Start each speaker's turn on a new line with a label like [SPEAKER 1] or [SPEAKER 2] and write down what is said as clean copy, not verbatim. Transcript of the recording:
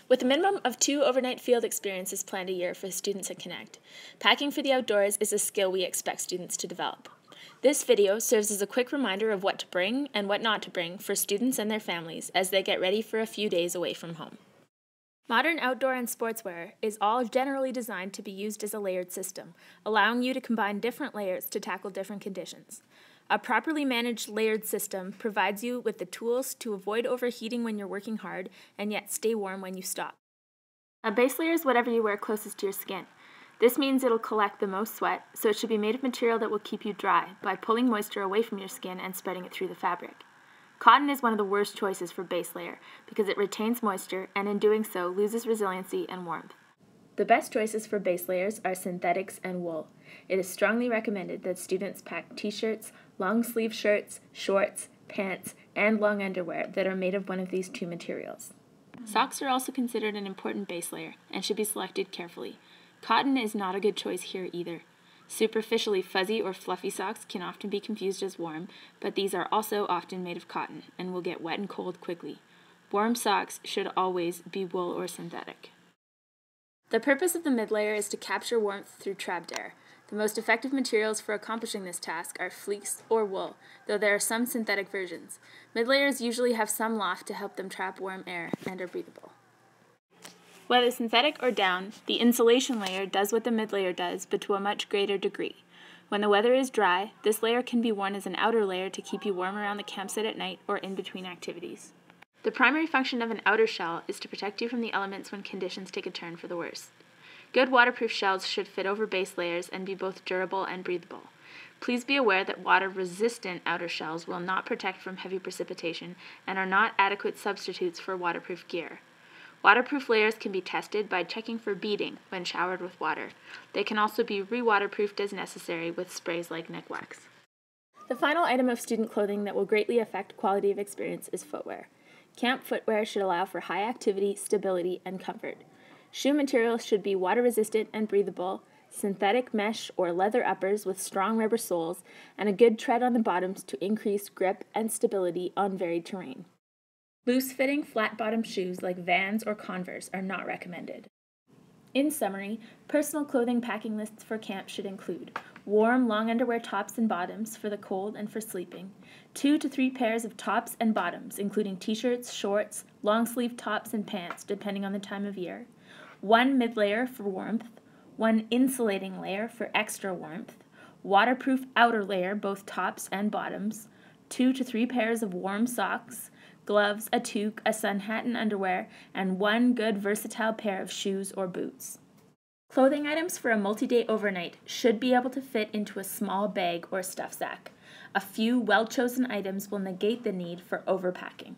[SPEAKER 1] With a minimum of 2 overnight field experiences planned a year for students at Connect, packing for the outdoors is a skill we expect students to develop. This video serves as a quick reminder of what to bring and what not to bring for students and their families as they get ready for a few days away from home. Modern outdoor and sportswear is all generally designed to be used as a layered system, allowing you to combine different layers to tackle different conditions. A properly managed layered system provides you with the tools to avoid overheating when you're working hard and yet stay warm when you stop. A base layer is whatever you wear closest to your skin. This means it'll collect the most sweat, so it should be made of material that will keep you dry by pulling moisture away from your skin and spreading it through the fabric. Cotton is one of the worst choices for base layer because it retains moisture and in doing so loses resiliency and warmth. The best choices for base layers are synthetics and wool. It is strongly recommended that students pack t-shirts, long-sleeve shirts, shorts, pants, and long underwear that are made of one of these two materials. Socks are also considered an important base layer and should be selected carefully. Cotton is not a good choice here either. Superficially fuzzy or fluffy socks can often be confused as warm, but these are also often made of cotton and will get wet and cold quickly. Warm socks should always be wool or synthetic. The purpose of the mid-layer is to capture warmth through trapped air. The most effective materials for accomplishing this task are fleece or wool, though there are some synthetic versions. Mid-layers usually have some loft to help them trap warm air and are breathable. Whether synthetic or down, the insulation layer does what the mid-layer does, but to a much greater degree. When the weather is dry, this layer can be worn as an outer layer to keep you warm around the campsite at night or in between activities. The primary function of an outer shell is to protect you from the elements when conditions take a turn for the worse. Good waterproof shells should fit over base layers and be both durable and breathable. Please be aware that water-resistant outer shells will not protect from heavy precipitation and are not adequate substitutes for waterproof gear. Waterproof layers can be tested by checking for beading when showered with water. They can also be re-waterproofed as necessary with sprays like neck wax. The final item of student clothing that will greatly affect quality of experience is footwear. Camp footwear should allow for high activity, stability, and comfort. Shoe materials should be water-resistant and breathable, synthetic mesh or leather uppers with strong rubber soles, and a good tread on the bottoms to increase grip and stability on varied terrain. Loose-fitting, flat-bottomed shoes like Vans or Converse are not recommended. In summary, personal clothing packing lists for camp should include warm, long underwear tops and bottoms for the cold and for sleeping, 2 to 3 pairs of tops and bottoms, including t-shirts, shorts, long-sleeve tops and pants, depending on the time of year, 1 mid-layer for warmth, 1 insulating layer for extra warmth, waterproof outer layer, both tops and bottoms, 2 to 3 pairs of warm socks, gloves, a toque, a sun hat and underwear, and 1 good versatile pair of shoes or boots. Clothing items for a multi-day overnight should be able to fit into a small bag or stuff sack. A few well-chosen items will negate the need for overpacking.